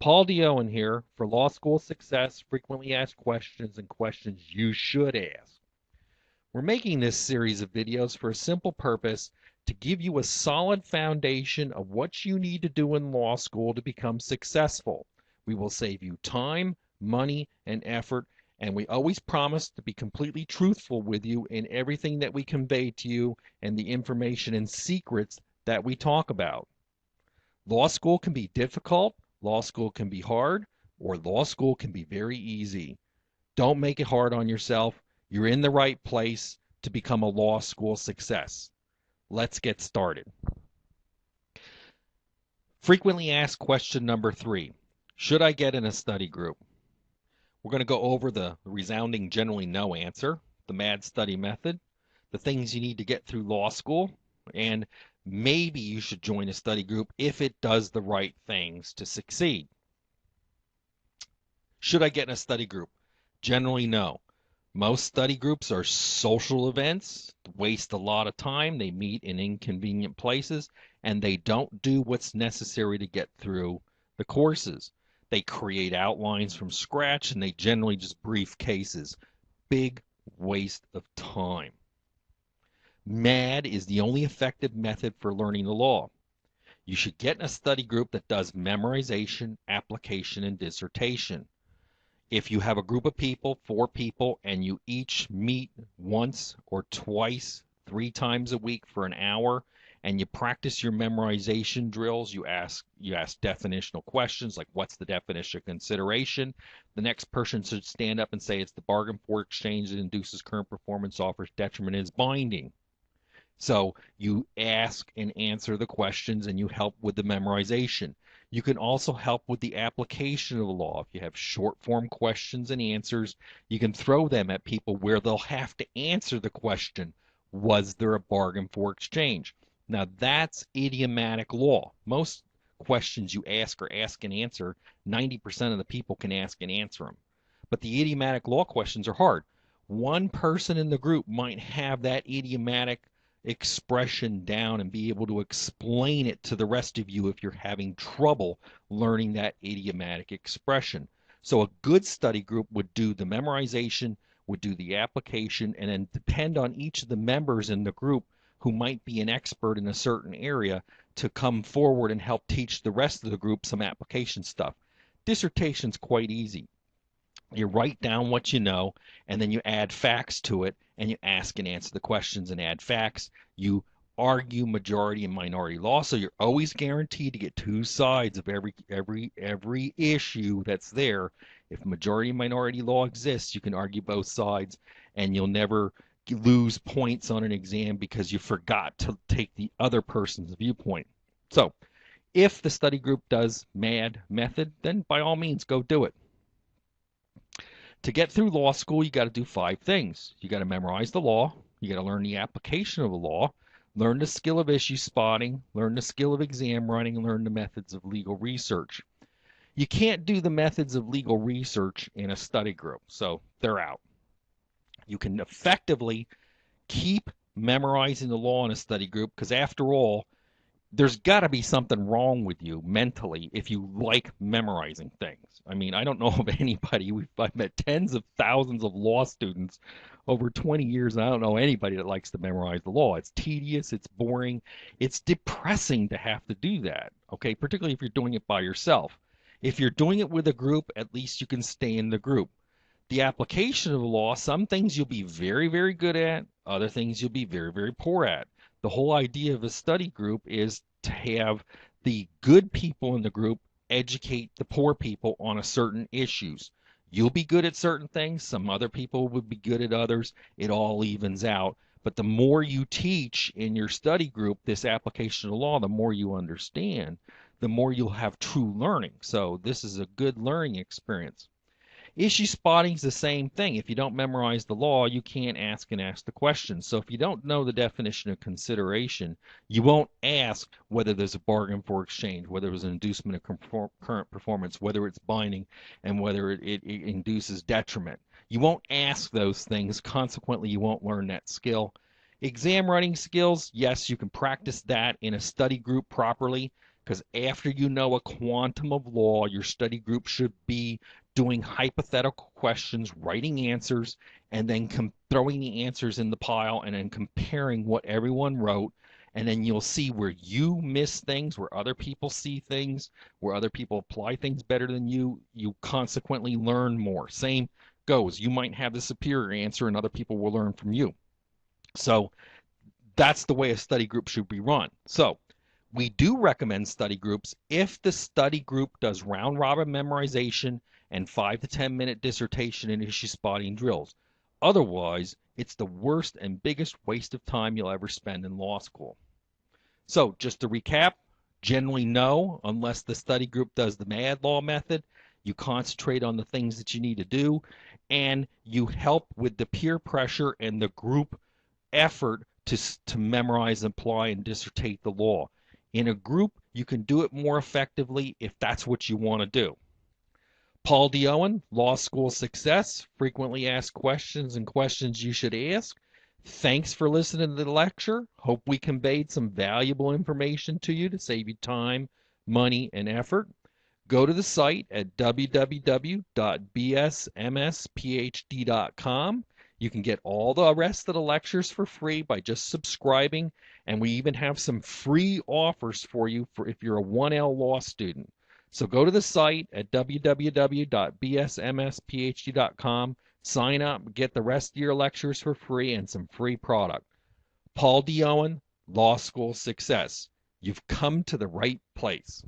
Paul Dioen here for Law School Success, Frequently Asked Questions, and Questions You Should Ask. We're making this series of videos for a simple purpose to give you a solid foundation of what you need to do in law school to become successful. We will save you time, money, and effort, and we always promise to be completely truthful with you in everything that we convey to you and the information and secrets that we talk about. Law school can be difficult, law school can be hard, or law school can be very easy. Don't make it hard on yourself. You're in the right place to become a law school success. Let's get started. Frequently asked question number 3. Should I get in a study group? We're going to go over the resounding generally no answer, the MAD study method, the things you need to get through law school, and maybe you should join a study group if it does the right things to succeed. Should I get in a study group? Generally, no. Most study groups are social events, waste a lot of time, they meet in inconvenient places, and they don't do what's necessary to get through the courses. They create outlines from scratch, and they generally just brief cases. Big waste of time. MAD is the only effective method for learning the law. You should get in a study group that does memorization, application, and dissertation. If you have a group of people, 4 people, and you each meet once or twice, 3 times a week for an hour, and you practice your memorization drills, you ask definitional questions like what's the definition of consideration. The next person should stand up and say it's the bargain for exchange that induces current performance, offers detriment, is binding. So you ask and answer the questions and you help with the memorization. You can also help with the application of the law. If you have short form questions and answers, you can throw them at people where they'll have to answer the question, was there a bargain for exchange? Now that's idiomatic law. Most questions you ask or ask and answer, 90% of the people can ask and answer them. But the idiomatic law questions are hard. One person in the group might have that idiomatic expression down and be able to explain it to the rest of you if you're having trouble learning that idiomatic expression. So a good study group would do the memorization, would do the application, and then depend on each of the members in the group who might be an expert in a certain area to come forward and help teach the rest of the group some application stuff. Dissertation's quite easy. You write down what you know, and then you add facts to it, and you ask and answer the questions and add facts. You argue majority and minority law, so you're always guaranteed to get 2 sides of every issue that's there. If majority and minority law exists, you can argue both sides, and you'll never lose points on an exam because you forgot to take the other person's viewpoint. So, if the study group does MAD method, then by all means go do it. To get through law school, you got to do 5 things. You got to memorize the law, you got to learn the application of the law, learn the skill of issue spotting, learn the skill of exam writing, and learn the methods of legal research. You can't do the methods of legal research in a study group, so they're out. You can effectively keep memorizing the law in a study group because after all, there's got to be something wrong with you mentally if you like memorizing things. I mean, I don't know of anybody. I've met tens of thousands of law students over 20 years, and I don't know anybody that likes to memorize the law. It's tedious, it's boring, it's depressing to have to do that, okay? Particularly if you're doing it by yourself. If you're doing it with a group, at least you can stay in the group. The application of the law, some things you'll be very, very good at, other things you'll be very, very poor at. The whole idea of a study group is to have the good people in the group educate the poor people on a certain issues. You'll be good at certain things, some other people would be good at others. It all evens out. But the more you teach in your study group this application of law, the more you understand, the more you'll have true learning. So this is a good learning experience. Issue spotting is the same thing. If you don't memorize the law, you can't ask the questions. So if you don't know the definition of consideration, you won't ask whether there's a bargain for exchange, whether there's an inducement of current performance, whether it's binding, and whether it induces detriment. You won't ask those things. Consequently, you won't learn that skill. Exam writing skills, yes, you can practice that in a study group properly. Because after you know a quantum of law, your study group should be doing hypothetical questions, writing answers, and then throwing the answers in the pile and then comparing what everyone wrote. And then you'll see where you miss things, where other people see things, where other people apply things better than you. You consequently learn more. Same goes. You might have the superior answer, and other people will learn from you. So that's the way a study group should be run. So we do recommend study groups if the study group does round robin memorization and 5 to 10 minute dissertation and issue spotting drills. Otherwise, it's the worst and biggest waste of time you'll ever spend in law school. So, just to recap, generally no, unless the study group does the MAD law method. You concentrate on the things that you need to do, and you help with the peer pressure and the group effort to memorize, apply, and dissertate the law. In a group, you can do it more effectively if that's what you want to do. Paul D. Owen, Law School Success, frequently asked questions and questions you should ask. Thanks for listening to the lecture. Hope we conveyed some valuable information to you to save you time, money, and effort. Go to the site at www.bsmsphd.com. You can get all the rest of the lectures for free by just subscribing, and we even have some free offers for you for if you're a 1L law student. So go to the site at www.bsmsphd.com, sign up, get the rest of your lectures for free and some free product. Paul D. Owen, Law School Success. You've come to the right place.